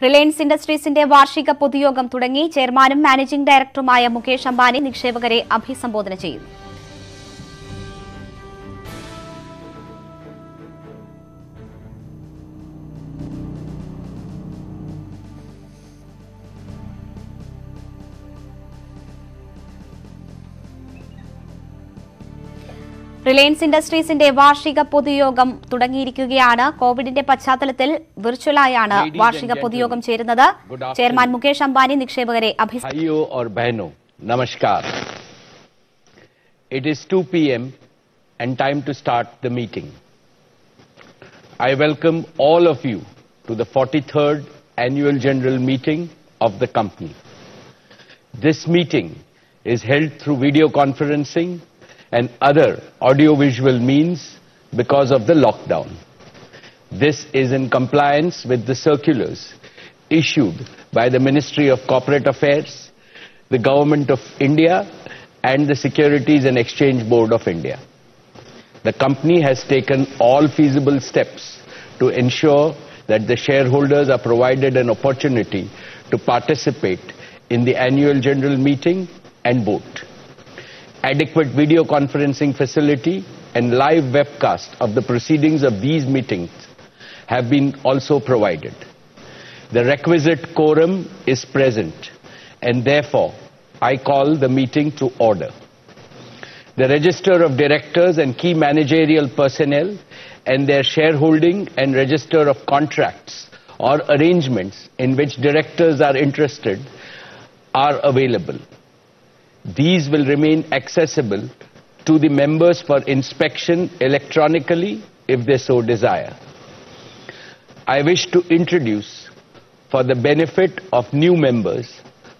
Reliance Industries വാർഷിക പൊതുയോഗം തുടങ്ങി. ചെയർമാനും മാനേജിംഗ് ഡയറക്ടറുമായ മുകേഷ് അംബാനി നിക്ഷേപകരെ അഭിസംബോധന ചെയ്യുന്നു. Reliance Industries വാർഷിക പൊതുയോഗം തുടങ്ങിയിരിക്കുകയാണ്. കോവിഡിന്റെ പശ്ചാത്തലത്തിൽ വിർച്വലായാണ് വാർഷിക പൊതുയോഗം ചേരുന്നത്. ചെയർമാൻ മുകേഷ് അംബാനി നിക്ഷേപകരെ അഭിസംബോധന. Namaskar. It is 2 p.m. and time to start the meeting. I welcome all of you to the 43rd annual general meeting of the company. This meeting is held through video conferencing and other audiovisual means because of the lockdown. This is in compliance with the circulars issued by the Ministry of Corporate Affairs, the Government of India and the Securities and Exchange Board of India. The company has taken all feasible steps to ensure that the shareholders are provided an opportunity to participate in the annual general meeting and vote. Adequate video conferencing facility and live webcast of the proceedings of these meetings have been also provided. The requisite quorum is present and therefore I call the meeting to order. The register of directors and key managerial personnel and their shareholding and register of contracts or arrangements in which directors are interested are available. These will remain accessible to the members for inspection electronically if they so desire. I wish to introduce, for the benefit of new members,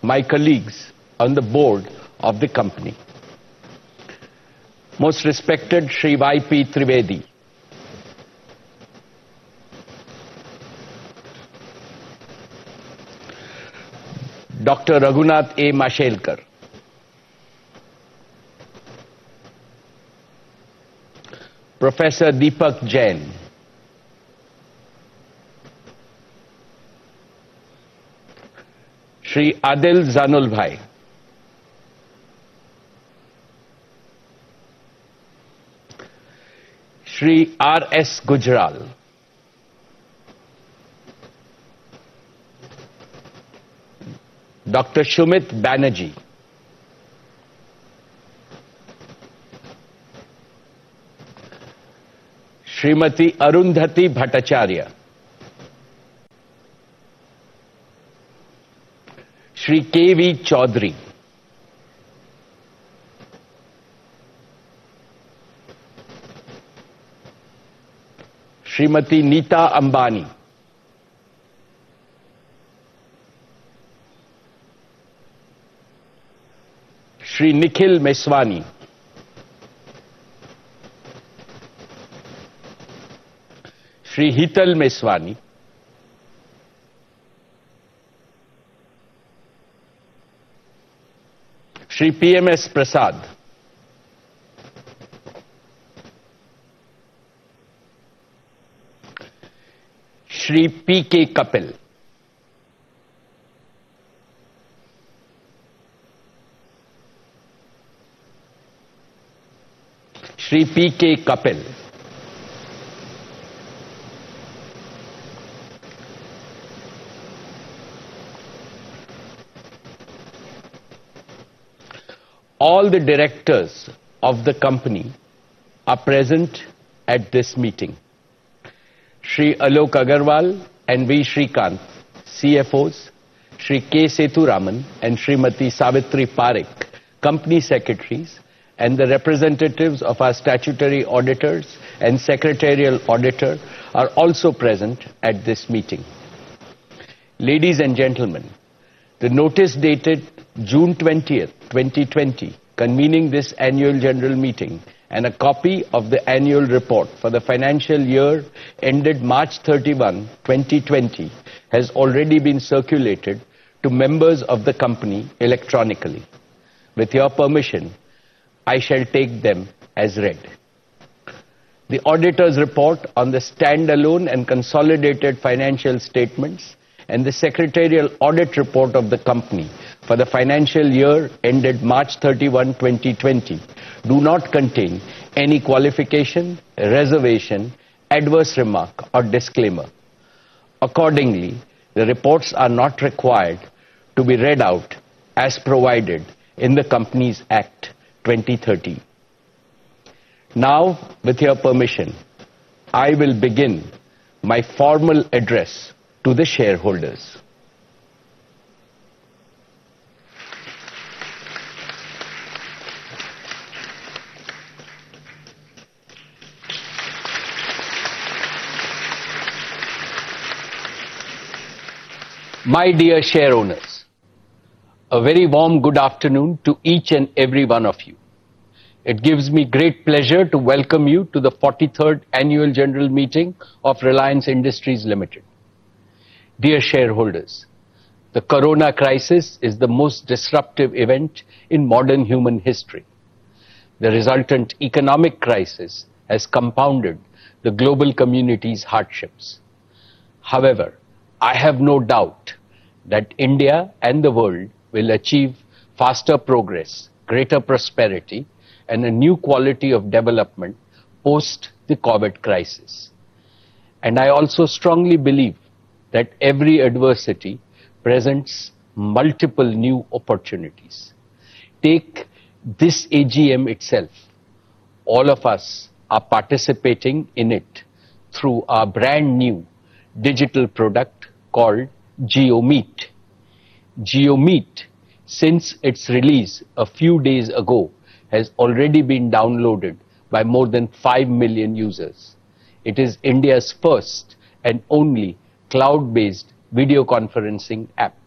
my colleagues on the board of the company. Most respected Shri Y.P. Trivedi, Dr. Raghunath A. Mashelkar, Professor Deepak Jain, Shri Adil Zanulbhai, Shri R.S. Gujral, Dr. Shumit Banerjee, Srimati Arundhati Bhattacharya, Shri K.V. Chaudhary, Srimati Neeta Ambani, Shri Nikhil Meswani, Shri Hital Meswani, Shri P.M.S. Prasad, Shri P.K. Kapil, Shri P.K. Kapil, all the directors of the company are present at this meeting. Shri Alok Agarwal and V. Shrikant, CFOs, Shri K. Sethuraman and Srimati Savitri Parekh, company secretaries, and the representatives of our statutory auditors and secretarial auditor are also present at this meeting. Ladies and gentlemen, the notice dated June 20th, 2020, convening this annual general meeting and a copy of the annual report for the financial year ended March 31, 2020 has already been circulated to members of the company electronically. With your permission, I shall take them as read. The auditor's report on the standalone and consolidated financial statements and the secretarial audit report of the company for the financial year ended March 31, 2020 do not contain any qualification, reservation, adverse remark or disclaimer. Accordingly, the reports are not required to be read out as provided in the Companies Act 2013. Now, with your permission, I will begin my formal address to the shareholders. My dear share owners, a very warm good afternoon to each and every one of you. It gives me great pleasure to welcome you to the 43rd Annual General Meeting of Reliance Industries Limited. Dear shareholders, the corona crisis is the most disruptive event in modern human history. The resultant economic crisis has compounded the global community's hardships. However, I have no doubt that India and the world will achieve faster progress, greater prosperity, and a new quality of development post the COVID crisis. And I also strongly believe that every adversity presents multiple new opportunities. Take this AGM itself. All of us are participating in it through our brand new digital product called Jio Meet. Jio Meet, since its release a few days ago, has already been downloaded by more than 5 million users. It is India's first and only cloud-based video conferencing app.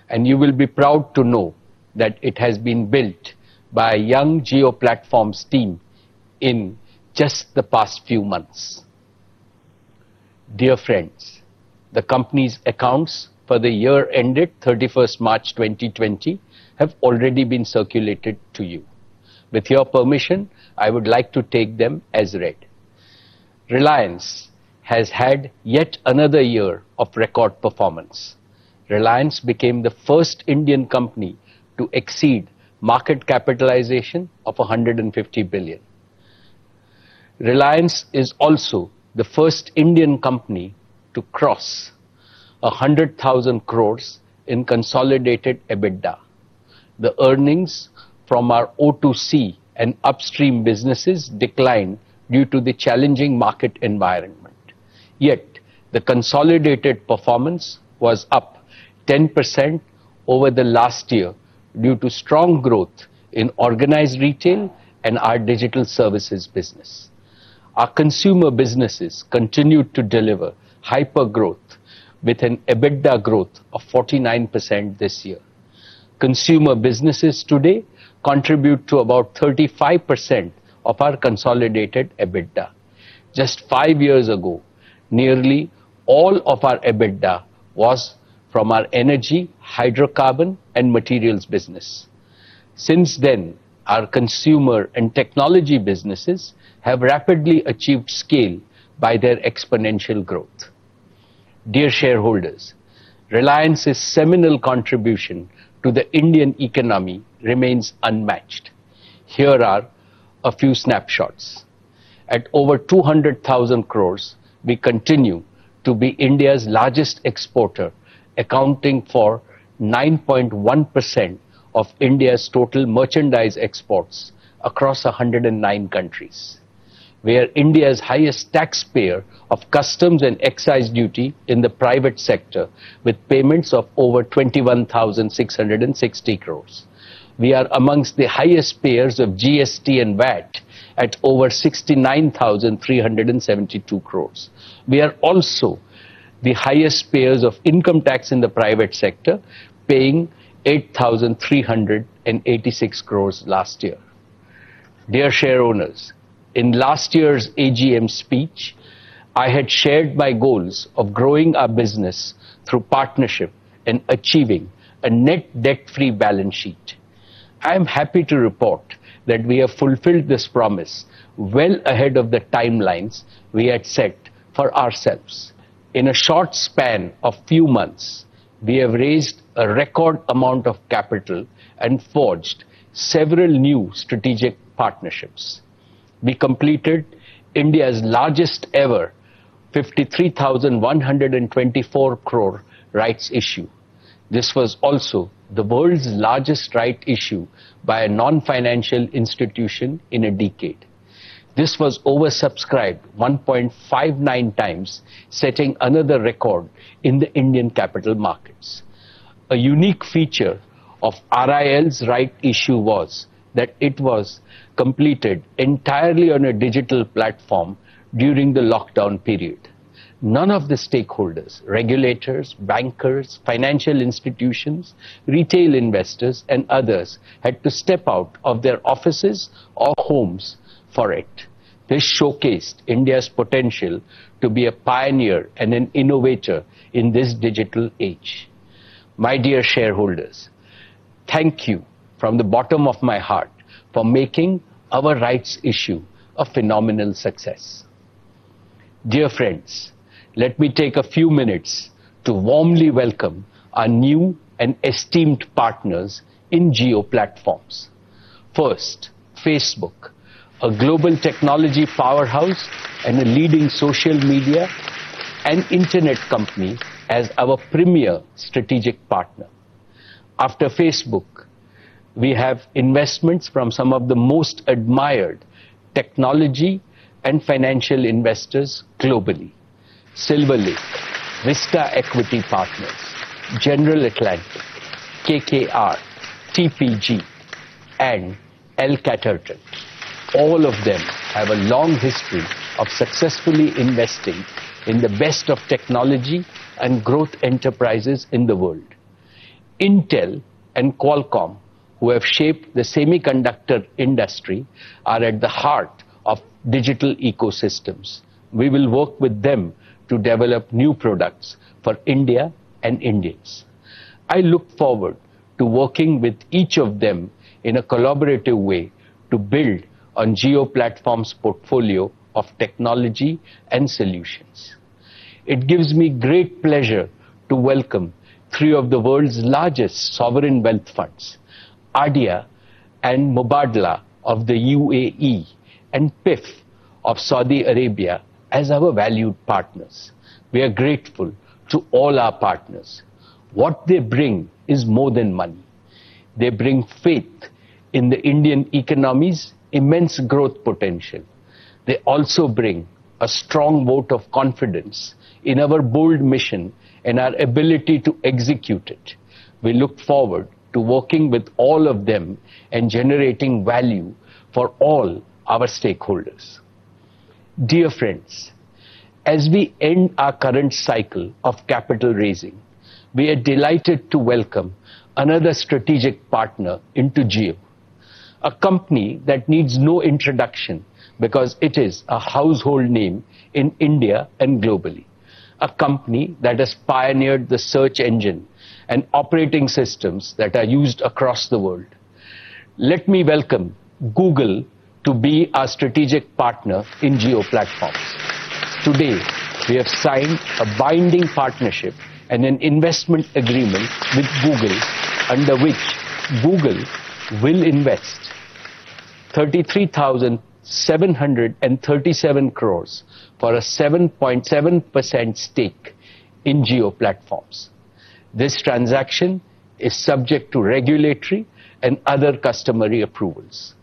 And you will be proud to know that it has been built by a young Jio Platforms team in just the past few months. Dear friends, the company's accounts for the year ended 31st March 2020 have already been circulated to you. With your permission, I would like to take them as read. Reliance has had yet another year of record performance. Reliance became the first Indian company to exceed market capitalization of 150 billion. Reliance is also the first Indian company to cross 100,000 crores in consolidated EBITDA. The earnings from our O2C and upstream businesses declined due to the challenging market environment. Yet, the consolidated performance was up 10% over the last year due to strong growth in organized retail and our digital services business. Our consumer businesses continued to deliver hyper growth with an EBITDA growth of 49% this year. Consumer businesses today contribute to about 35% of our consolidated EBITDA. Just 5 years ago, nearly all of our EBITDA was from our energy, hydrocarbon, and materials business. Since then, our consumer and technology businesses have rapidly achieved scale by their exponential growth. Dear shareholders, Reliance's seminal contribution to the Indian economy remains unmatched. Here are a few snapshots. At over 200,000 crores, we continue to be India's largest exporter, accounting for 9.1% of India's total merchandise exports across 109 countries. We are India's highest taxpayer of customs and excise duty in the private sector, with payments of over 21,660 crores. We are amongst the highest payers of GST and VAT at over 69,372 crores. We are also the highest payers of income tax in the private sector, paying 8,386 crores last year. Dear share owners, in last year's AGM speech, I had shared my goals of growing our business through partnership and achieving a net debt-free balance sheet. I am happy to report that we have fulfilled this promise well ahead of the timelines we had set for ourselves. In a short span of few months, we have raised a record amount of capital and forged several new strategic partnerships. We completed India's largest ever 53,124 crore rights issue. This was also the world's largest right issue by a non-financial institution in a decade. This was oversubscribed 1.59 times, setting another record in the Indian capital markets. A unique feature of RIL's right issue was that it was completed entirely on a digital platform during the lockdown period. None of the stakeholders, regulators, bankers, financial institutions, retail investors, and others had to step out of their offices or homes for it. This showcased India's potential to be a pioneer and an innovator in this digital age. My dear shareholders, thank you from the bottom of my heart for making our rights issue a phenomenal success. Dear friends, let me take a few minutes to warmly welcome our new and esteemed partners in Jio platforms. First, Facebook, a global technology powerhouse and a leading social media and internet company as our premier strategic partner. After Facebook, we have investments from some of the most admired technology and financial investors globally. Silver Lake, Vista Equity Partners, General Atlantic, KKR, TPG, and L. Catterton. All of them have a long history of successfully investing in the best of technology and growth enterprises in the world. Intel and Qualcomm, who have shaped the semiconductor industry, are at the heart of digital ecosystems. We will work with them to develop new products for India and Indians. I look forward to working with each of them in a collaborative way to build on Jio Platform's portfolio of technology and solutions. It gives me great pleasure to welcome three of the world's largest sovereign wealth funds, ADIA and Mubadala of the UAE and PIF of Saudi Arabia as our valued partners. We are grateful to all our partners. What they bring is more than money. They bring faith in the Indian economy's immense growth potential. They also bring a strong vote of confidence in our bold mission and our ability to execute it. We look forward to working with all of them and generating value for all our stakeholders. Dear friends, as we end our current cycle of capital raising, we are delighted to welcome another strategic partner into Jio, a company that needs no introduction because it is a household name in India and globally, a company that has pioneered the search engine and operating systems that are used across the world. Let me welcome Google to be our strategic partner in Jio platforms. Today, we have signed a binding partnership and an investment agreement with Google, under which Google will invest 33,737 crores for a 7.7% stake in Jio platforms. This transaction is subject to regulatory and other customary approvals.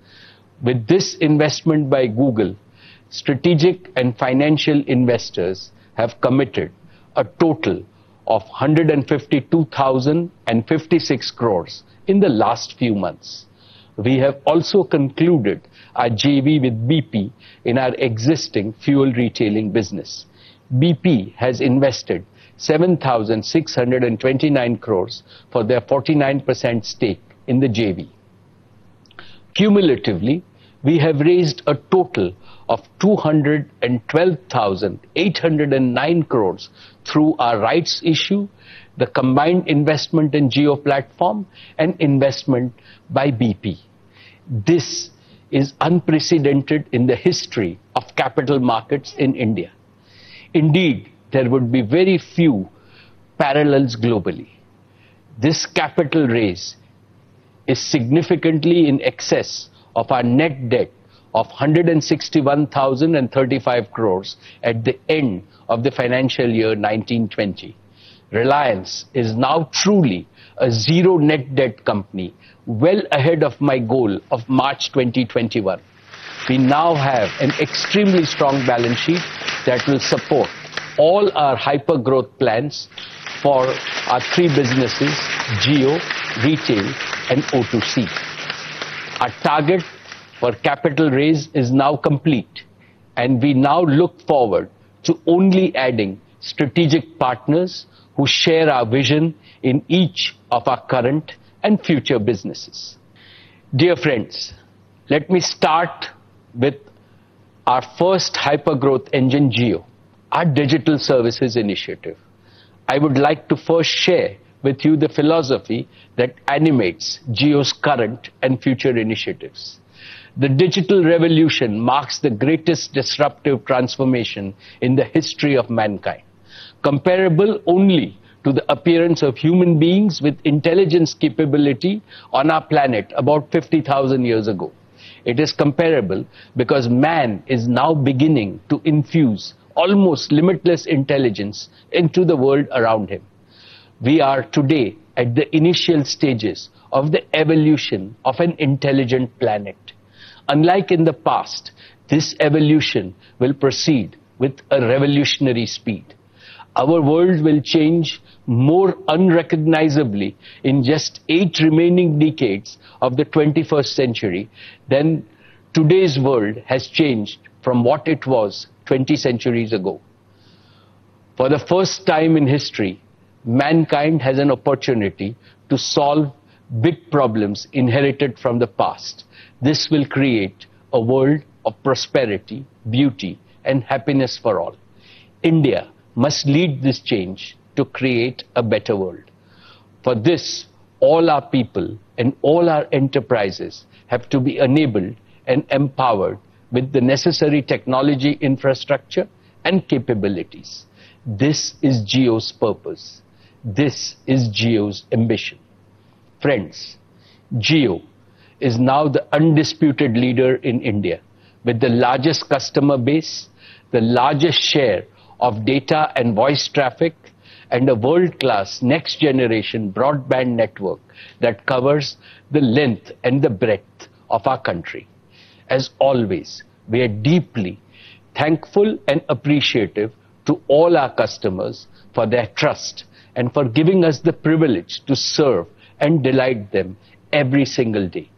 With this investment by Google, strategic and financial investors have committed a total of 152,056 crores in the last few months. We have also concluded our JV with BP in our existing fuel retailing business. BP has invested 7,629 crores for their 49% stake in the JV. Cumulatively, we have raised a total of 212,809 crores through our rights issue, the combined investment in Jio platform, and investment by BP. This is unprecedented in the history of capital markets in India. Indeed, there would be very few parallels globally. This capital raise is significantly in excess of our net debt of 161,035 crores at the end of the financial year 1920. Reliance is now truly a zero net debt company, well ahead of my goal of March 2021. We now have an extremely strong balance sheet that will support all our hyper growth plans for our three businesses, Jio, Retail and O2C. Our target for capital raise is now complete, and we now look forward to only adding strategic partners who share our vision in each of our current and future businesses. Dear friends, let me start with our first hypergrowth engine, Jio, our digital services initiative. I would like to first share with you the philosophy that animates Jio's current and future initiatives. The digital revolution marks the greatest disruptive transformation in the history of mankind, comparable only to the appearance of human beings with intelligence capability on our planet about 50,000 years ago. It is comparable because man is now beginning to infuse almost limitless intelligence into the world around him. We are today at the initial stages of the evolution of an intelligent planet. Unlike in the past, this evolution will proceed with a revolutionary speed. Our world will change more unrecognizably in just 8 remaining decades of the 21st century than today's world has changed from what it was 20 centuries ago. For the first time in history, mankind has an opportunity to solve big problems inherited from the past. This will create a world of prosperity, beauty, and happiness for all. India must lead this change to create a better world. For this, all our people and all our enterprises have to be enabled and empowered with the necessary technology infrastructure and capabilities. This is Jio's purpose. This is Jio's ambition. Friends, Jio is now the undisputed leader in India with the largest customer base, the largest share of data and voice traffic, and a world-class next-generation broadband network that covers the length and the breadth of our country. As always, we are deeply thankful and appreciative to all our customers for their trust and for giving us the privilege to serve and delight them every single day.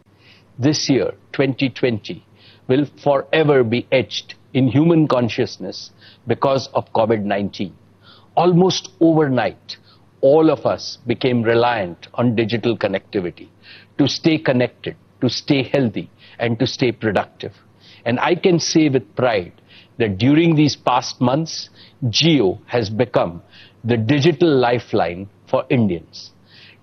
This year, 2020, will forever be etched in human consciousness because of COVID-19. Almost overnight, all of us became reliant on digital connectivity to stay connected, to stay healthy, and to stay productive. And I can say with pride that during these past months, Jio has become the digital lifeline for Indians.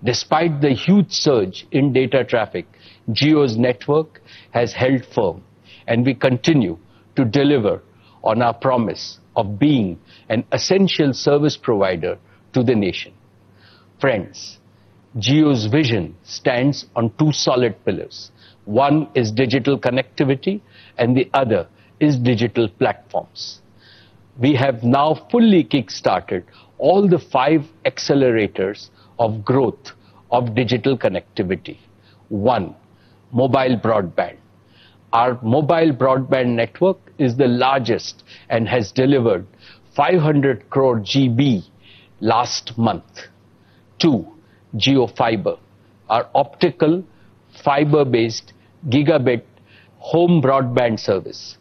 Despite the huge surge in data traffic, Jio's network has held firm, and we continue to deliver on our promise of being an essential service provider to the nation. Friends, Jio's vision stands on 2 solid pillars. One is digital connectivity and the other is digital platforms. We have now fully kick-started all the 5 accelerators of growth of digital connectivity. 1, mobile broadband. Our mobile broadband network is the largest and has delivered 500 crore GB last month. 2, Jio Fiber, our optical fiber-based gigabit home broadband service.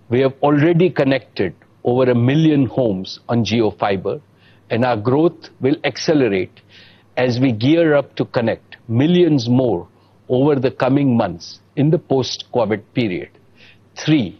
We have already connected over 1 million homes on Jio Fiber, and our growth will accelerate as we gear up to connect millions more over the coming months in the post-COVID period. 3,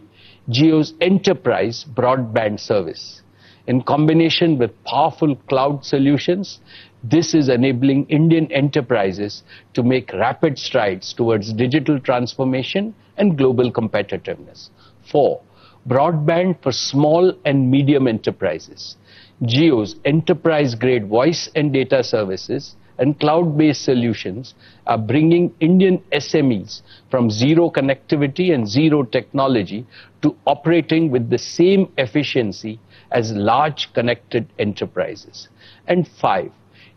Jio's enterprise broadband service. In combination with powerful cloud solutions, this is enabling Indian enterprises to make rapid strides towards digital transformation and global competitiveness. 4, broadband for small and medium enterprises. Jio's enterprise-grade voice and data services and cloud-based solutions are bringing Indian SMEs from zero connectivity and zero technology to operating with the same efficiency as large connected enterprises. And 5,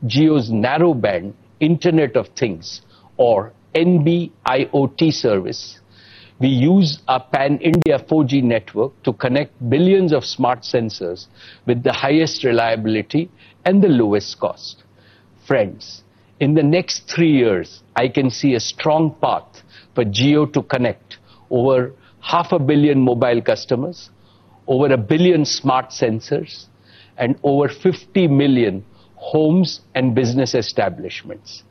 Jio's narrowband Internet of Things or NB-IoT service. We use our pan-India 4G network to connect billions of smart sensors with the highest reliability and the lowest cost. Friends, in the next 3 years, I can see a strong path for Jio to connect over 500 million mobile customers, over 1 billion smart sensors, and over 50 million homes and business establishments.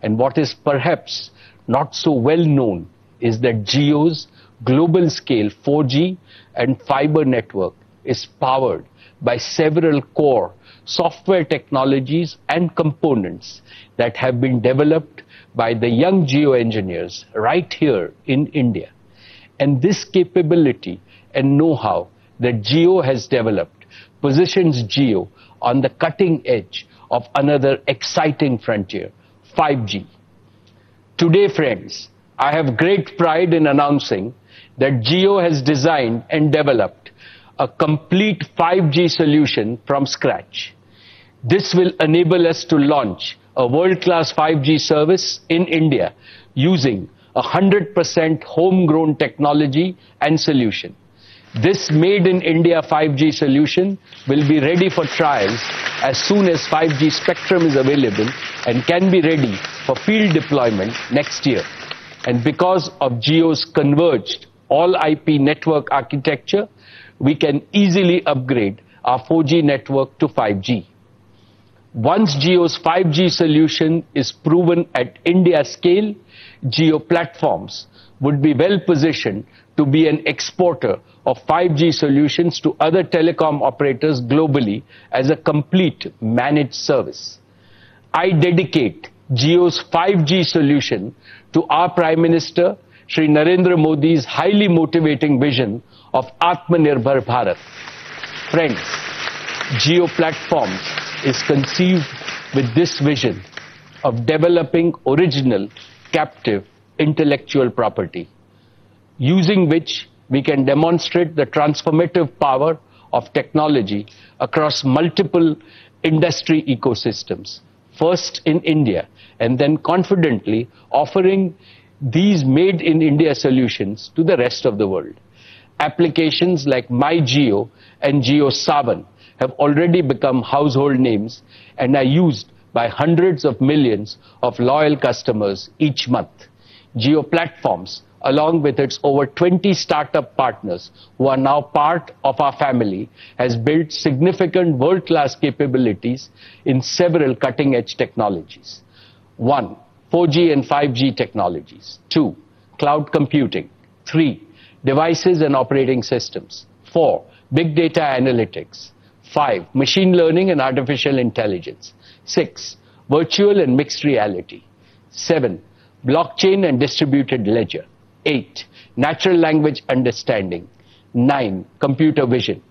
And what is perhaps not so well known is that Jio's global scale 4G and fiber network is powered by several core software technologies and components that have been developed by the young Jio engineers right here in India. And this capability and know-how that Jio has developed positions Jio on the cutting edge of another exciting frontier, 5G. Today, friends, I have great pride in announcing that Jio has designed and developed a complete 5G solution from scratch. This will enable us to launch a world-class 5G service in India using 100% homegrown technology and solution. This made in India 5G solution will be ready for trials as soon as 5G spectrum is available and can be ready for field deployment next year. And because of Jio's converged all IP network architecture, we can easily upgrade our 4G network to 5G. Once Jio's 5G solution is proven at India scale, Jio platforms would be well positioned to be an exporter of 5G solutions to other telecom operators globally as a complete managed service. I dedicate Jio's 5G solution to our Prime Minister, Shri Narendra Modi's highly motivating vision of Atmanirbhar Bharat. Friends, Jio Platforms is conceived with this vision of developing original, captive, intellectual property, using which we can demonstrate the transformative power of technology across multiple industry ecosystems, first in India, and then confidently offering these made in India solutions to the rest of the world. Applications like MyJio and Jio Savan have already become household names and are used by hundreds of millions of loyal customers each month. Jio Platforms, along with its over 20 startup partners who are now part of our family, has built significant world-class capabilities in several cutting-edge technologies. 1. 4G and 5G technologies. 2. Cloud computing. 3. Devices and operating systems. 4. Big data analytics. 5. Machine learning and artificial intelligence. 6. Virtual and mixed reality. 7. Blockchain and distributed ledger. 8. Natural language understanding. 9. Computer vision.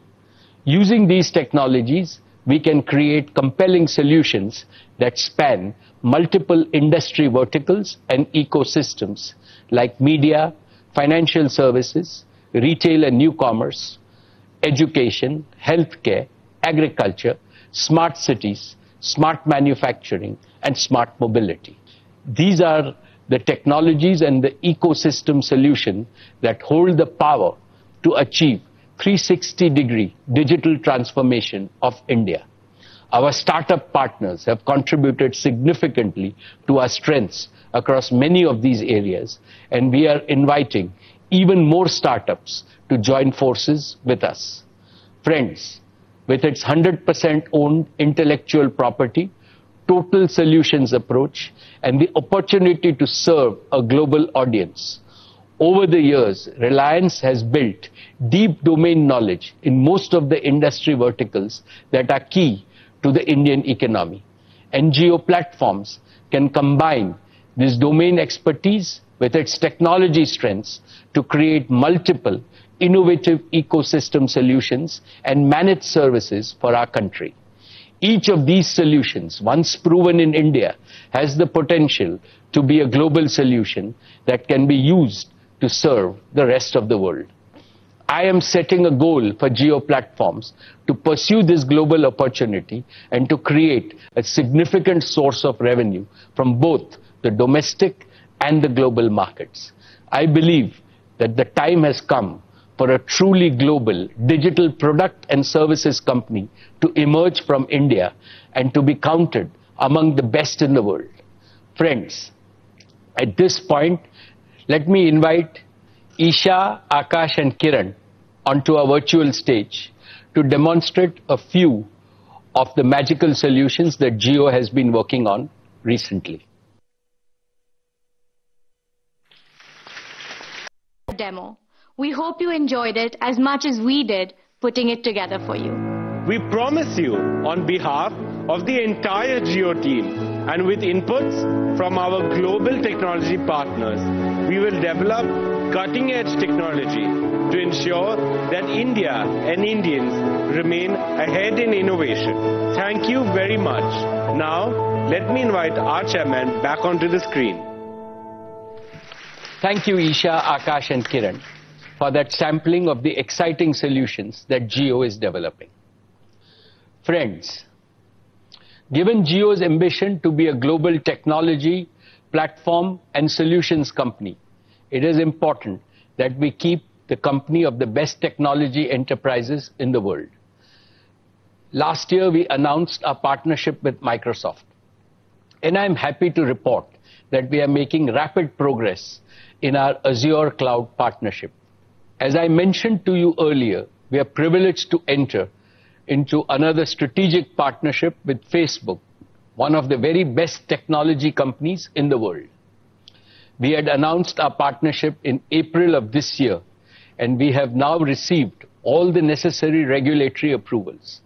Using these technologies, we can create compelling solutions that span multiple industry verticals and ecosystems like media, financial services, retail and new commerce, education, healthcare, agriculture, smart cities, smart manufacturing, and smart mobility. These are the technologies and the ecosystem solution that hold the power to achieve 360-degree digital transformation of India. Our startup partners have contributed significantly to our strengths across many of these areas, and we are inviting even more startups to join forces with us. Friends, with its 100% owned intellectual property, total solutions approach, and the opportunity to serve a global audience, over the years, Reliance has built deep domain knowledge in most of the industry verticals that are key to the Indian economy. And Jio Platforms can combine this domain expertise with its technology strengths to create multiple innovative ecosystem solutions and managed services for our country. Each of these solutions, once proven in India, has the potential to be a global solution that can be used to serve the rest of the world. I am setting a goal for Jio platforms to pursue this global opportunity and to create a significant source of revenue from both the domestic and the global markets. I believe that the time has come for a truly global digital product and services company to emerge from India and to be counted among the best in the world. Friends, at this point, let me invite Isha, Akash and Kiran onto our virtual stage to demonstrate a few of the magical solutions that Jio has been working on recently. Demo. We hope you enjoyed it as much as we did putting it together for you. We promise you, on behalf of the entire Jio team and with inputs from our global technology partners, we will develop cutting-edge technology to ensure that India and Indians remain ahead in innovation. Thank you very much. Now, let me invite our chairman back onto the screen. Thank you, Isha, Akash and Kiran, for that sampling of the exciting solutions that Jio is developing. Friends, given Jio's ambition to be a global technology, platform and solutions company, it is important that we keep the company of the best technology enterprises in the world. Last year, we announced our partnership with Microsoft, and I'm happy to report that we are making rapid progress in our Azure cloud partnership. As I mentioned to you earlier, we are privileged to enter into another strategic partnership with Facebook, one of the very best technology companies in the world. We had announced our partnership in April of this year, and we have now received all the necessary regulatory approvals.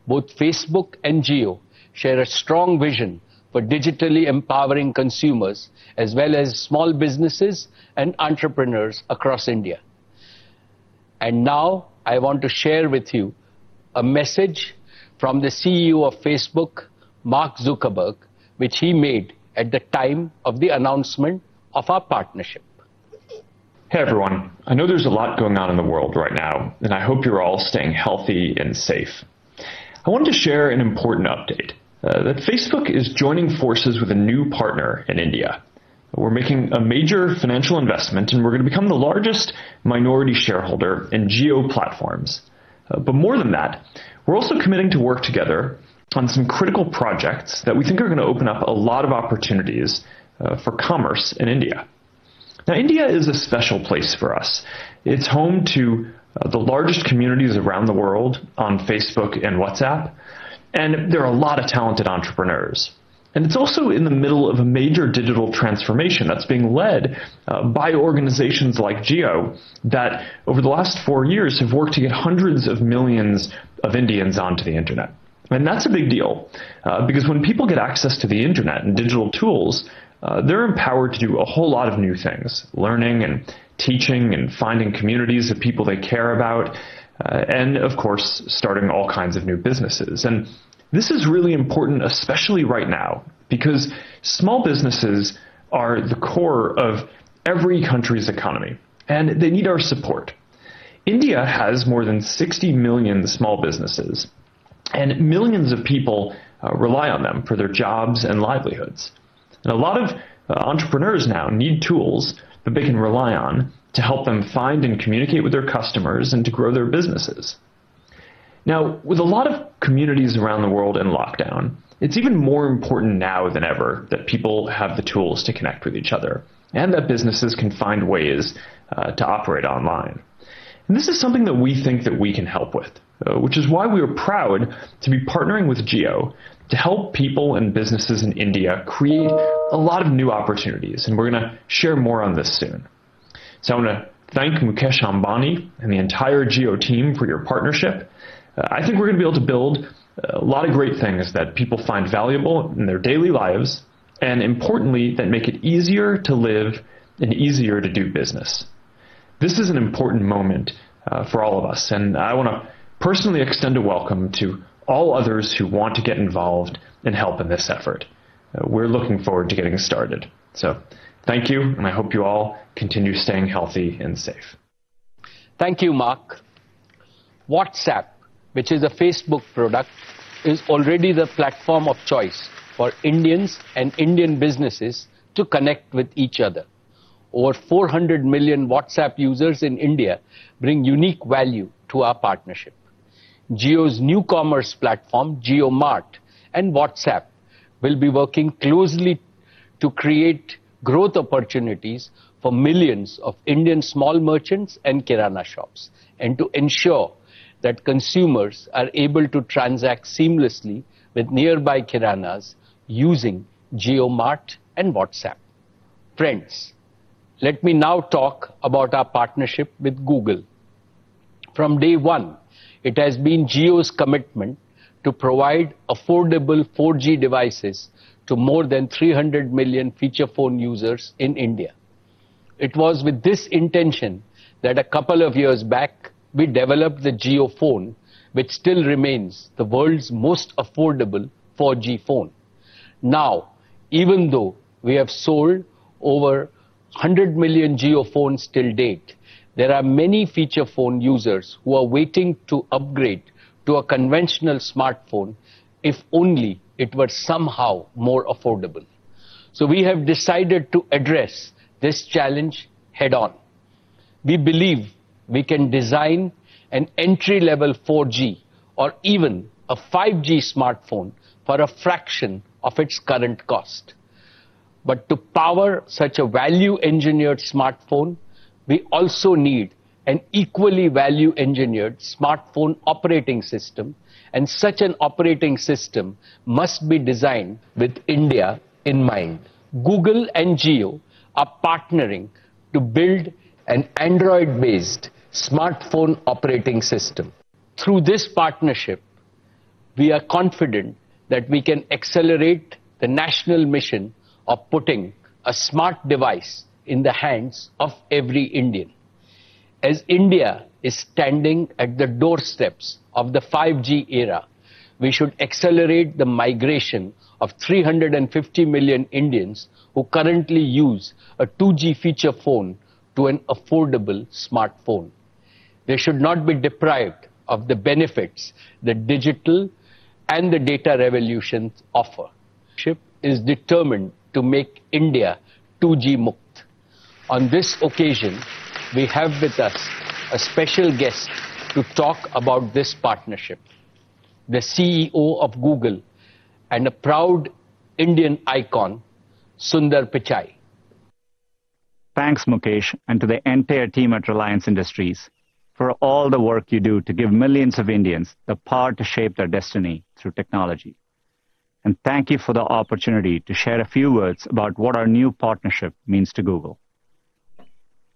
Both Facebook and Jio share a strong vision for digitally empowering consumers as well as small businesses and entrepreneurs across India. And now I want to share with you a message from the CEO of Facebook, Mark Zuckerberg, which he made at the time of the announcement of our partnership. Hey everyone, I know there's a lot going on in the world right now, and I hope you're all staying healthy and safe. I wanted to share an important update, that Facebook is joining forces with a new partner in India. We're making a major financial investment, and we're going to become the largest minority shareholder in Jio platforms. But more than that, we're also committing to work together on some critical projects that we think are going to open up a lot of opportunities for commerce in India. Now, India is a special place for us. It's home to the largest communities around the world on Facebook and WhatsApp, and there are a lot of talented entrepreneurs. And it's also in the middle of a major digital transformation that's being led by organizations like Jio that over the last 4 years have worked to get hundreds of millions of Indians onto the internet. And that's a big deal because when people get access to the internet and digital tools, they're empowered to do a whole lot of new things, learning and teaching and finding communities of people they care about, and of course, starting all kinds of new businesses. And this is really important, especially right now, because small businesses are the core of every country's economy, and they need our support. India has more than 60 million small businesses, and millions of people rely on them for their jobs and livelihoods. And a lot of entrepreneurs now need tools that they can rely on to help them find and communicate with their customers and to grow their businesses. Now, with a lot of communities around the world in lockdown, it's even more important now than ever that people have the tools to connect with each other and that businesses can find ways to operate online. And this is something that we think that we can help with, which is why we are proud to be partnering with Jio to help people and businesses in India create a lot of new opportunities. And we're going to share more on this soon. So I want to thank Mukesh Ambani and the entire Jio team for your partnership. I think we're going to be able to build a lot of great things that people find valuable in their daily lives, and importantly, that make it easier to live and easier to do business. This is an important moment for all of us, and I want to personally extend a welcome to all others who want to get involved and help in this effort. We're looking forward to getting started. So thank you, and I hope you all continue staying healthy and safe. Thank you, Mark. WhatsApp, which is a Facebook product, is already the platform of choice for Indians and Indian businesses to connect with each other. Over 400 million WhatsApp users in India bring unique value to our partnership. Jio's new commerce platform, Jio Mart, and WhatsApp will be working closely to create growth opportunities for millions of Indian small merchants and kirana shops, and to ensure that consumers are able to transact seamlessly with nearby kiranas using Jio Mart and WhatsApp. Friends, let me now talk about our partnership with Google. From day one, it has been Jio's commitment to provide affordable 4G devices to more than 300 million feature phone users in India. It was with this intention that a couple of years back, we developed the Jio phone, which still remains the world's most affordable 4G phone. Now, even though we have sold over 100 million Jio phones till date, there are many feature phone users who are waiting to upgrade to a conventional smartphone if only it were somehow more affordable. So we have decided to address this challenge head on. We believe we can design an entry-level 4G or even a 5G smartphone for a fraction of its current cost. But to power such a value-engineered smartphone, we also need an equally value-engineered smartphone operating system, and such an operating system must be designed with India in mind. Google and Jio are partnering to build an Android-based smartphone operating system. Through this partnership, we are confident that we can accelerate the national mission of putting a smart device in the hands of every Indian. As India is standing at the doorsteps of the 5G era, we should accelerate the migration of 350 million Indians who currently use a 2G feature phone to an affordable smartphone. They should not be deprived of the benefits that digital and the data revolutions offer. Chip is determined to make India 2G Mukt. On this occasion, we have with us a special guest to talk about this partnership, the CEO of Google and a proud Indian icon, Sundar Pichai. Thanks, Mukesh, and to the entire team at Reliance Industries for all the work you do to give millions of Indians the power to shape their destiny through technology. And thank you for the opportunity to share a few words about what our new partnership means to Google.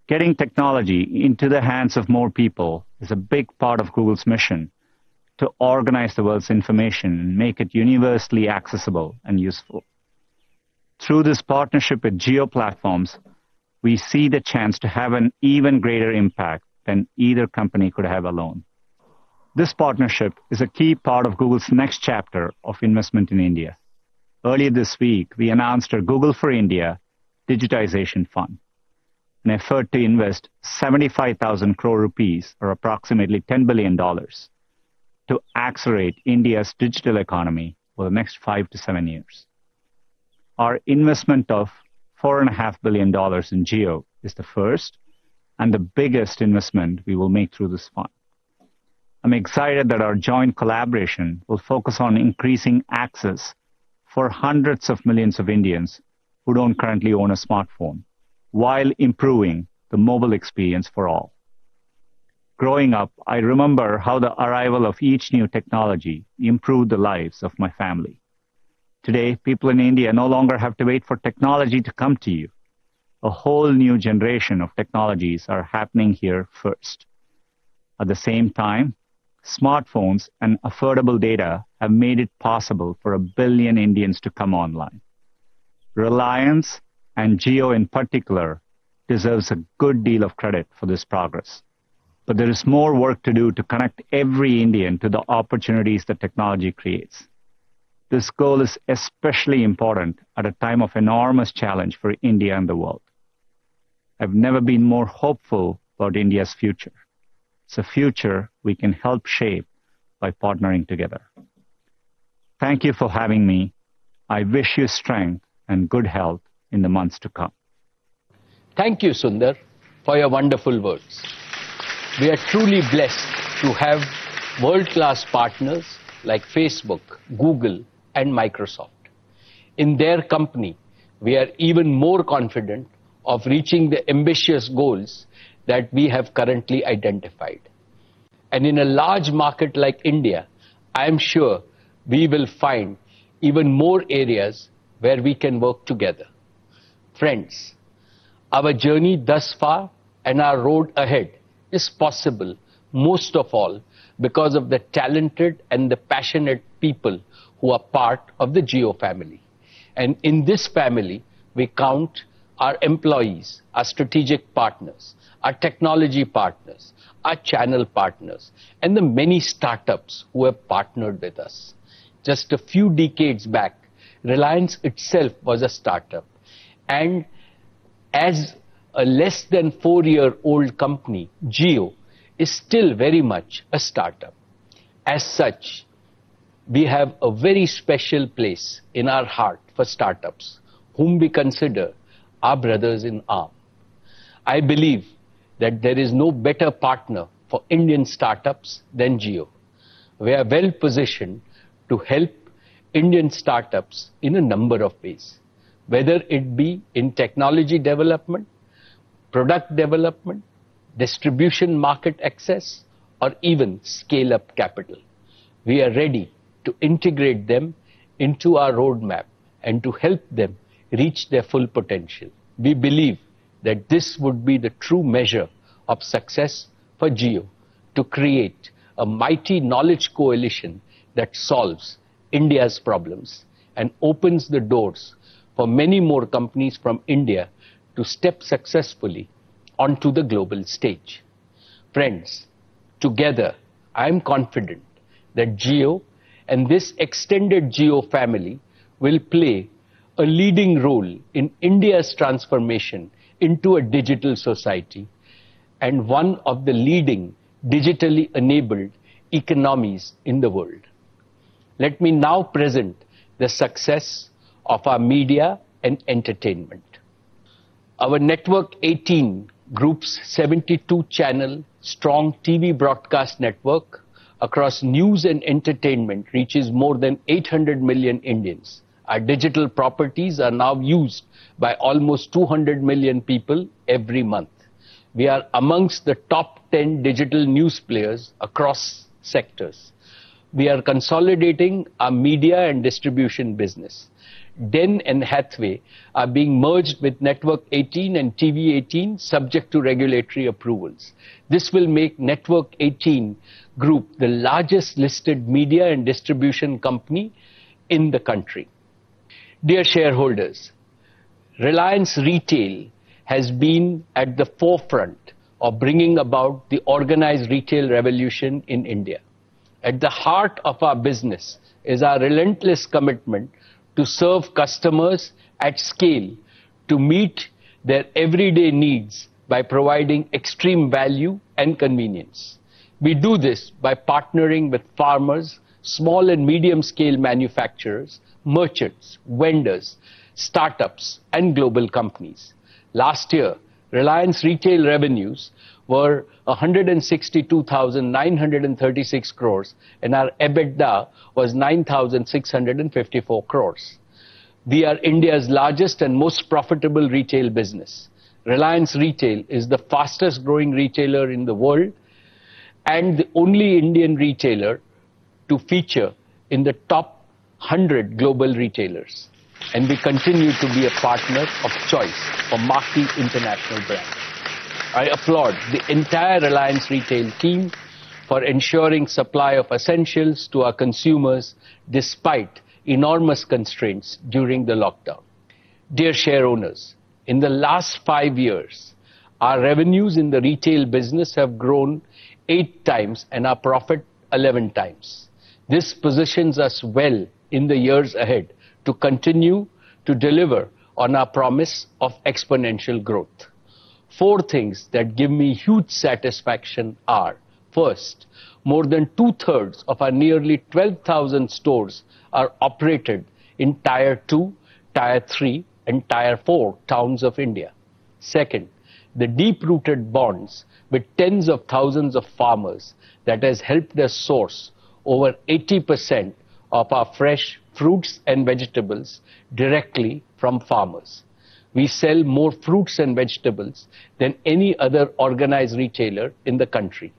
Getting technology into the hands of more people is a big part of Google's mission to organize the world's information and make it universally accessible and useful. Through this partnership with Jio platforms, we see the chance to have an even greater impact than either company could have alone. This partnership is a key part of Google's next chapter of investment in India. Earlier this week, we announced our Google for India Digitization Fund, an effort to invest 75,000 crore rupees, or approximately $10 billion, to accelerate India's digital economy for the next 5 to 7 years. Our investment of $4.5 billion in Jio is the first and the biggest investment we will make through this fund. I'm excited that our joint collaboration will focus on increasing access for hundreds of millions of Indians who don't currently own a smartphone, while improving the mobile experience for all. Growing up, I remember how the arrival of each new technology improved the lives of my family. Today, people in India no longer have to wait for technology to come to you. A whole new generation of technologies are happening here first. At the same time, smartphones and affordable data have made it possible for 1 billion Indians to come online. Reliance, and Jio in particular, deserves a good deal of credit for this progress. but there is more work to do to connect every Indian to the opportunities that technology creates. This goal is especially important at a time of enormous challenge for India and the world. I've never been more hopeful about India's future. It's a future we can help shape by partnering together. Thank you for having me. I wish you strength and good health in the months to come. Thank you, Sundar, for your wonderful words. We are truly blessed to have world-class partners like Facebook, Google, and Microsoft. In their company, we are even more confident of reaching the ambitious goals that we have currently identified. And in a large market like India, I am sure we will find even more areas where we can work together. Friends, our journey thus far and our road ahead is possible most of all because of the talented and the passionate people who are part of the Jio family. And in this family, we count our employees, our strategic partners, our technology partners, our channel partners, and the many startups who have partnered with us. Just a few decades back, Reliance itself was a startup. And as a less than 4-year-old company, Jio is still very much a startup. As such, we have a very special place in our heart for startups, whom we consider our brothers in arms. I believe that there is no better partner for Indian startups than Jio. We are well positioned to help Indian startups in a number of ways, whether it be in technology development, product development, distribution market access, or even scale-up capital. We are ready to integrate them into our roadmap and to help them reach their full potential. We believe that this would be the true measure of success for Jio to create a mighty knowledge coalition that solves India's problems and opens the doors for many more companies from India to step successfully onto the global stage. Friends, together I am confident that Jio and this extended Jio family will play a leading role in India's transformation into a digital society and one of the leading digitally enabled economies in the world. Let me now present the success of our media and entertainment. Our Network 18 Group's 72-channel strong TV broadcast network across news and entertainment reaches more than 800 million Indians. Our digital properties are now used by almost 200 million people every month. We are amongst the top 10 digital news players across sectors. We are consolidating our media and distribution business. Den and Hathway are being merged with Network 18 and TV 18 subject to regulatory approvals. This will make Network 18 Group the largest listed media and distribution company in the country. Dear shareholders, Reliance Retail has been at the forefront of bringing about the organized retail revolution in India. At the heart of our business is our relentless commitment to serve customers at scale to meet their everyday needs by providing extreme value and convenience. We do this by partnering with farmers, small and medium scale manufacturers, merchants, vendors, startups, and global companies. Last year, Reliance Retail revenues were 162,936 crores and our EBITDA was 9,654 crores. We are India's largest and most profitable retail business. Reliance Retail is the fastest growing retailer in the world and the only Indian retailer to feature in the top 100 global retailers. And we continue to be a partner of choice for marquee international brands. I applaud the entire Reliance Retail team for ensuring supply of essentials to our consumers despite enormous constraints during the lockdown. Dear share owners, in the last 5 years, our revenues in the retail business have grown 8 times and our profit 11 times. This positions us well in the years ahead to continue to deliver on our promise of exponential growth. 4 things that give me huge satisfaction are: first, more than 2/3 of our nearly 12,000 stores are operated in Tier 2, Tier 3 and Tier 4 towns of India. Second, the deep-rooted bonds with tens of thousands of farmers that has helped us source over 80% of our fresh fruits and vegetables directly from farmers. We sell more fruits and vegetables than any other organized retailer in the country.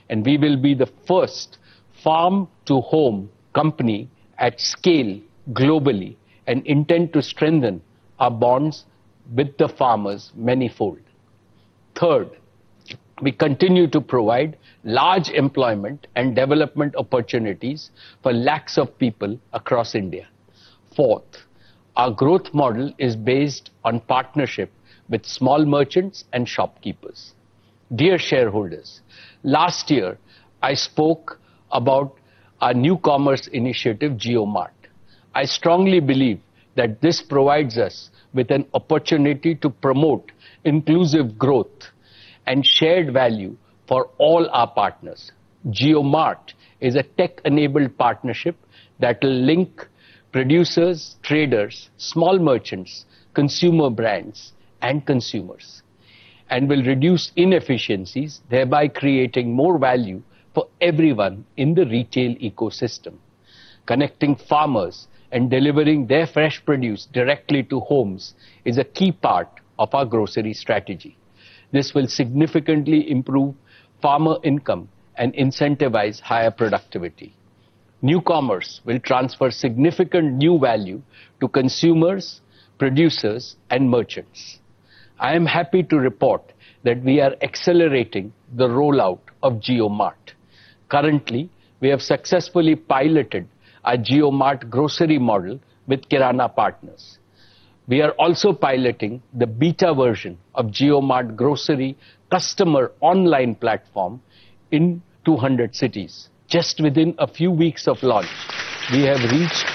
And we will be the first farm-to-home company at scale globally and intend to strengthen our bonds with the farmers manyfold. Third, we continue to provide large employment and development opportunities for lakhs of people across India. Fourth, our growth model is based on partnership with small merchants and shopkeepers. Dear shareholders, last year I spoke about our new commerce initiative, JioMart. I strongly believe that this provides us with an opportunity to promote inclusive growth and shared value for all our partners. JioMart is a tech-enabled partnership that will link producers, traders, small merchants, consumer brands, and consumers, and will reduce inefficiencies, thereby creating more value for everyone in the retail ecosystem. Connecting farmers and delivering their fresh produce directly to homes is a key part of our grocery strategy. This will significantly improve farmer income and incentivize higher productivity. New commerce will transfer significant new value to consumers, producers, and merchants. I am happy to report that we are accelerating the rollout of JioMart. Currently, we have successfully piloted our JioMart grocery model with Kirana partners. We are also piloting the beta version of JioMart grocery customer online platform in 200 cities. Just within a few weeks of launch, we have reached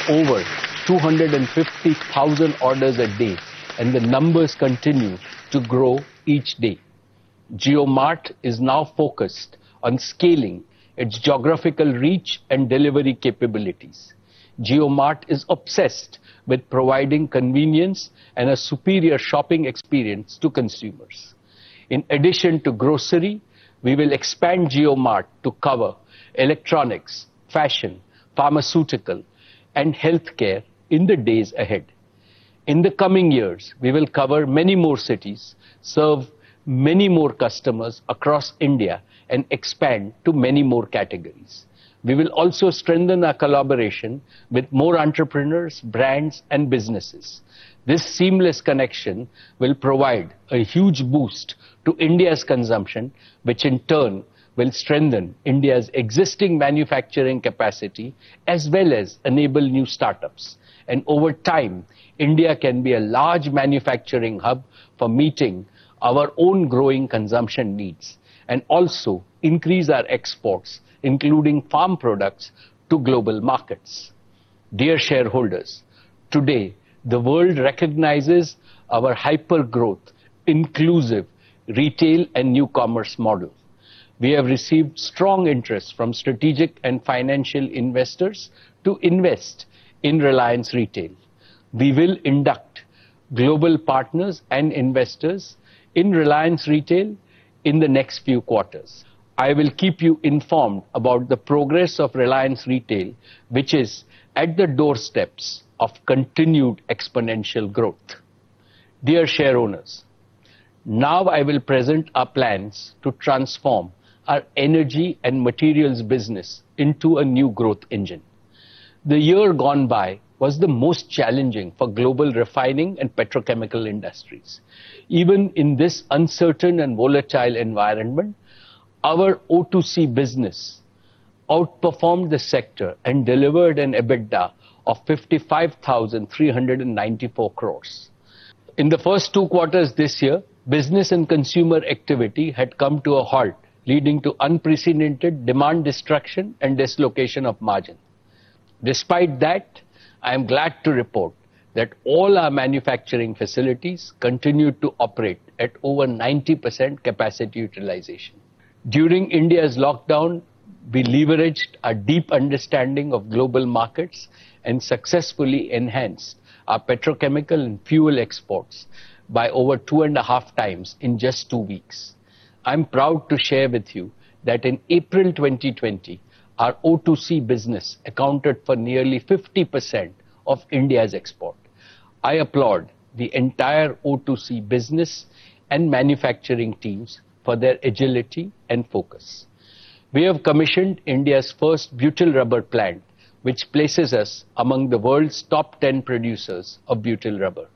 over 250,000 orders a day, and the numbers continue to grow each day. JioMart is now focused on scaling its geographical reach and delivery capabilities. JioMart is obsessed with providing convenience and a superior shopping experience to consumers. In addition to grocery, we will expand JioMart to cover electronics, fashion, pharmaceutical, and healthcare in the days ahead. In the coming years, we will cover many more cities, serve many more customers across India, and expand to many more categories. We will also strengthen our collaboration with more entrepreneurs, brands, and businesses. This seamless connection will provide a huge boost to India's consumption, which in turn will strengthen India's existing manufacturing capacity as well as enable new startups. And over time, India can be a large manufacturing hub for meeting our own growing consumption needs and also increase our exports, including farm products, to global markets. Dear shareholders, today the world recognizes our hyper-growth, inclusive retail and new commerce model. We have received strong interest from strategic and financial investors to invest in Reliance Retail. We will induct global partners and investors in Reliance Retail in the next few quarters. I will keep you informed about the progress of Reliance Retail, which is at the doorsteps of continued exponential growth. Dear share owners, now I will present our plans to transform our energy and materials business into a new growth engine. The year gone by was the most challenging for global refining and petrochemical industries. Even in this uncertain and volatile environment, our O2C business outperformed the sector and delivered an EBITDA of 55,394 crores. In the first 2 quarters this year, business and consumer activity had come to a halt, leading to unprecedented demand destruction and dislocation of margin. Despite that, I am glad to report that all our manufacturing facilities continued to operate at over 90% capacity utilization. During India's lockdown, we leveraged our deep understanding of global markets and successfully enhanced our petrochemical and fuel exports by over 2.5 times in just 2 weeks. I'm proud to share with you that in April 2020, our O2C business accounted for nearly 50% of India's export. I applaud the entire O2C business and manufacturing teams for their agility and focus. We have commissioned India's first butyl rubber plant, which places us among the world's top 10 producers of butyl rubber.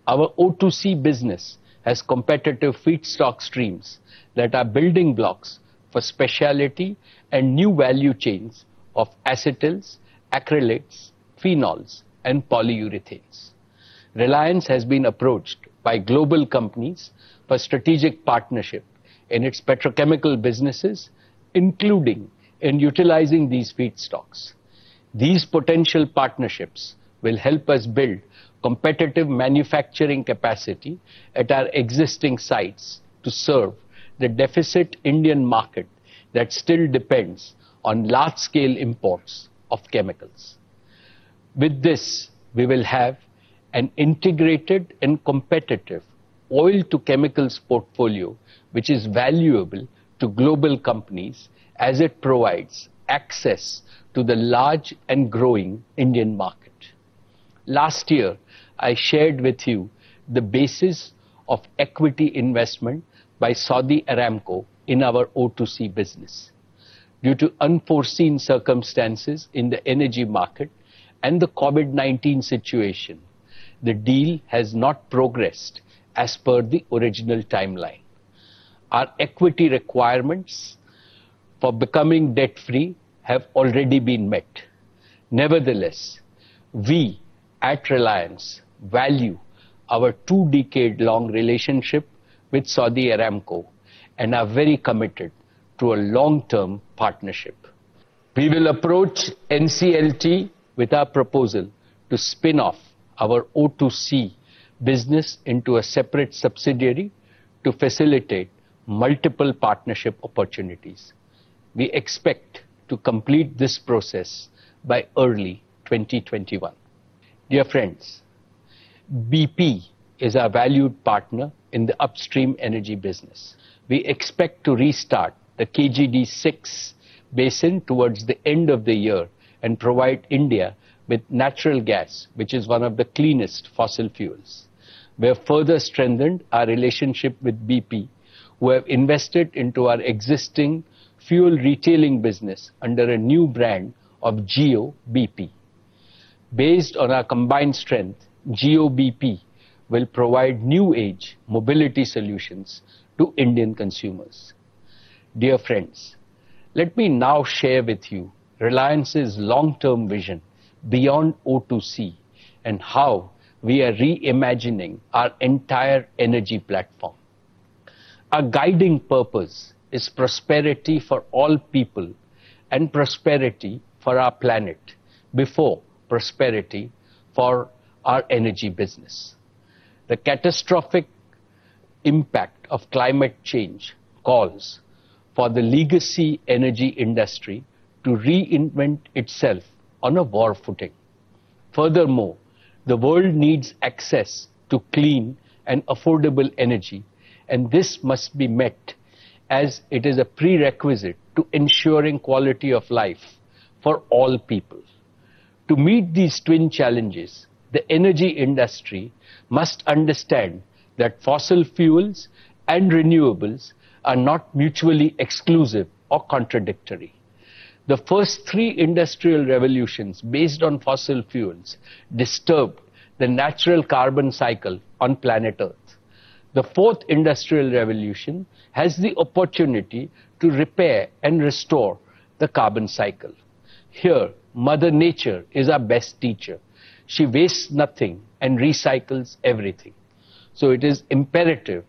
Our O2C business has competitive feedstock streams that are building blocks for specialty and new value chains of acetyls, acrylates, phenols, and polyurethanes. Reliance has been approached by global companies for strategic partnership in its petrochemical businesses, including in utilizing these feedstocks. These potential partnerships will help us build competitive manufacturing capacity at our existing sites to serve the deficit Indian market that still depends on large-scale imports of chemicals. With this, we will have an integrated and competitive oil-to-chemicals portfolio, which is valuable to global companies as it provides access to the large and growing Indian market. Last year, I shared with you the basis of equity investment by Saudi Aramco in our O2C business. Due to unforeseen circumstances in the energy market and the COVID-19 situation, the deal has not progressed as per the original timeline. Our equity requirements for becoming debt-free have already been met. Nevertheless, we at Reliance value our 2-decade-long relationship with Saudi Aramco and are very committed to a long-term partnership. We will approach NCLT with our proposal to spin off our O2C business into a separate subsidiary to facilitate multiple partnership opportunities. We expect to complete this process by early 2021. Dear friends, BP is our valued partner in the upstream energy business. We expect to restart the KGD6 basin towards the end of the year and provide India with natural gas, which is one of the cleanest fossil fuels. We have further strengthened our relationship with BP, who have invested into our existing fuel retailing business under a new brand of Jio BP. Based on our combined strength, Jio BP will provide new age mobility solutions to Indian consumers. Dear friends, let me now share with you Reliance's long-term vision beyond O2C and how we are reimagining our entire energy platform. Our guiding purpose is prosperity for all people and prosperity for our planet before prosperity for our energy business. The catastrophic impact of climate change calls for the legacy energy industry to reinvent itself on a war footing. Furthermore, the world needs access to clean and affordable energy, and this must be met as it is a prerequisite to ensuring quality of life for all people. To meet these twin challenges, the energy industry must understand that fossil fuels and renewables are not mutually exclusive or contradictory. The first 3 industrial revolutions based on fossil fuels disturbed the natural carbon cycle on planet Earth. The 4th industrial revolution has the opportunity to repair and restore the carbon cycle. Here, Mother Nature is our best teacher. She wastes nothing and recycles everything. So it is imperative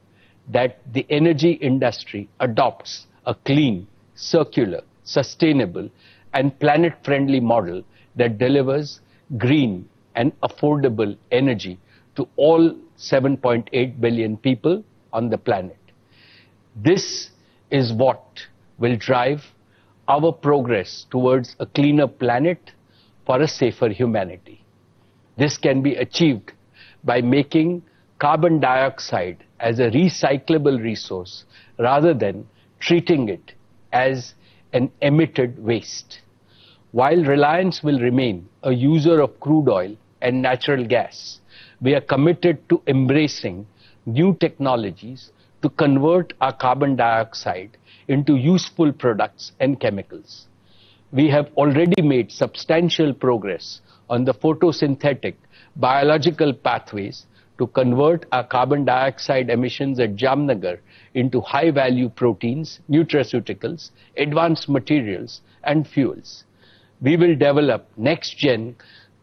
that the energy industry adopts a clean, circular, sustainable, and planet-friendly model that delivers green and affordable energy to all 7.8 billion people on the planet. This is what will drive our progress towards a cleaner planet for a safer humanity. This can be achieved by making carbon dioxide as a recyclable resource rather than treating it as an emitted waste. While Reliance will remain a user of crude oil and natural gas, we are committed to embracing new technologies to convert our carbon dioxide into useful products and chemicals. We have already made substantial progress on the photosynthetic biological pathways to convert our carbon dioxide emissions at Jamnagar into high-value proteins, nutraceuticals, advanced materials, and fuels. We will develop next-gen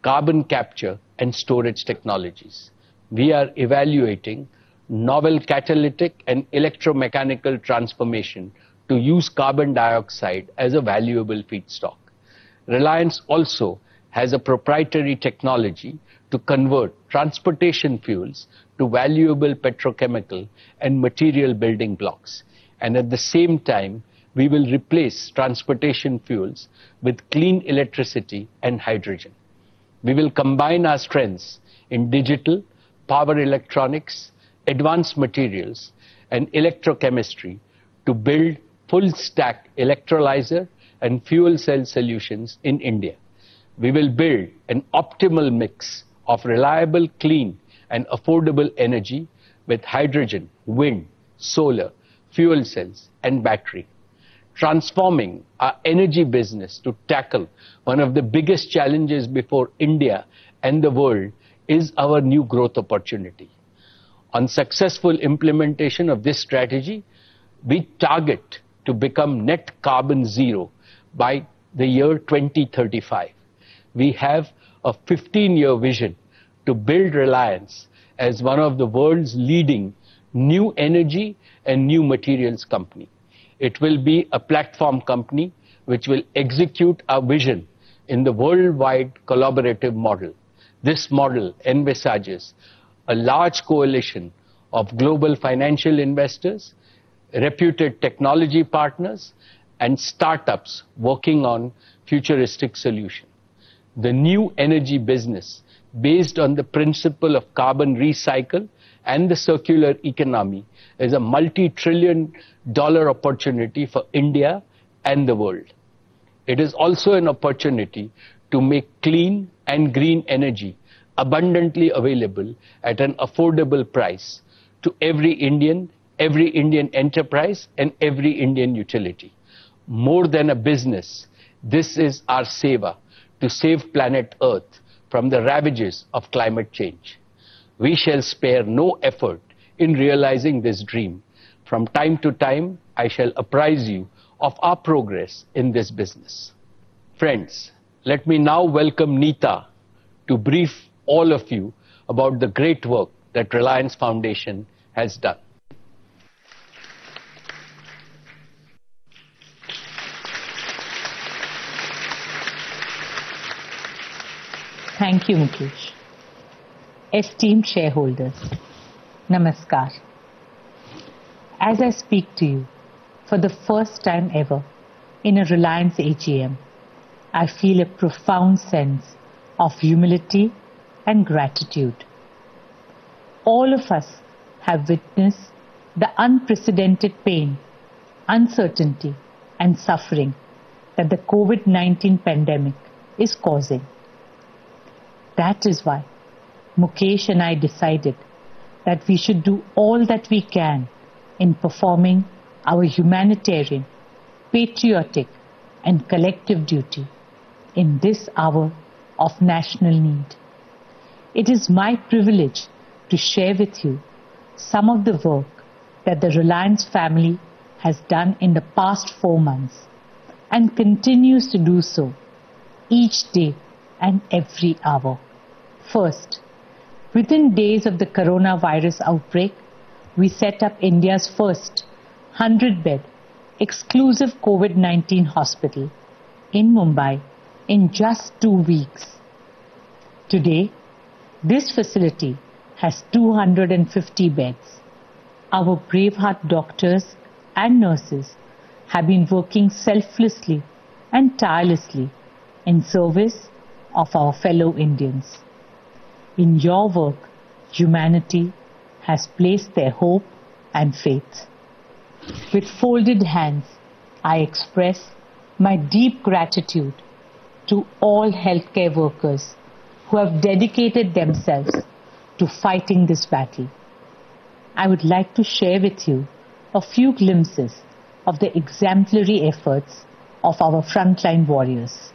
carbon capture and storage technologies. We are evaluating novel catalytic and electromechanical transformation to use carbon dioxide as a valuable feedstock. Reliance also has a proprietary technology to convert transportation fuels to valuable petrochemical and material building blocks. And at the same time, we will replace transportation fuels with clean electricity and hydrogen. We will combine our strengths in digital, power electronics, advanced materials, and electrochemistry to build full-stack electrolyzer and fuel cell solutions in India. We will build an optimal mix of reliable, clean, and affordable energy with hydrogen, wind, solar, fuel cells, and battery. Transforming our energy business to tackle one of the biggest challenges before India and the world is our new growth opportunity. On successful implementation of this strategy, we target to become net carbon zero by the year 2035. We have a 15-year vision to build Reliance as one of the world's leading new energy and new materials company. It will be a platform company which will execute our vision in the worldwide collaborative model. This model envisages a large coalition of global financial investors, reputed technology partners, and startups working on futuristic solutions. The new energy business, based on the principle of carbon recycle and the circular economy, is a multi-trillion-dollar opportunity for India and the world. It is also an opportunity to make clean and green energy abundantly available at an affordable price to every Indian enterprise, and every Indian utility. More than a business, this is our seva to save planet Earth from the ravages of climate change. We shall spare no effort in realizing this dream. From time to time, I shall apprise you of our progress in this business. Friends, let me now welcome Neeta to brief all of you about the great work that Reliance Foundation has done. Thank you, Mukesh. Esteemed shareholders, Namaskar. As I speak to you for the first time ever in a Reliance AGM, I feel a profound sense of humility and gratitude. All of us have witnessed the unprecedented pain, uncertainty, and suffering that the COVID-19 pandemic is causing. That is why Mukesh and I decided that we should do all that we can in performing our humanitarian, patriotic, and collective duty in this hour of national need. It is my privilege to share with you some of the work that the Reliance family has done in the past 4 months and continues to do so each day and every hour. First, within days of the coronavirus outbreak, we set up India's first 100-bed exclusive COVID-19 hospital in Mumbai in just 2 weeks. Today, this facility has 250 beds. Our braveheart doctors and nurses have been working selflessly and tirelessly in service of our fellow Indians. In your work, humanity has placed their hope and faith. With folded hands, I express my deep gratitude to all healthcare workers who have dedicated themselves to fighting this battle. I would like to share with you a few glimpses of the exemplary efforts of our frontline warriors.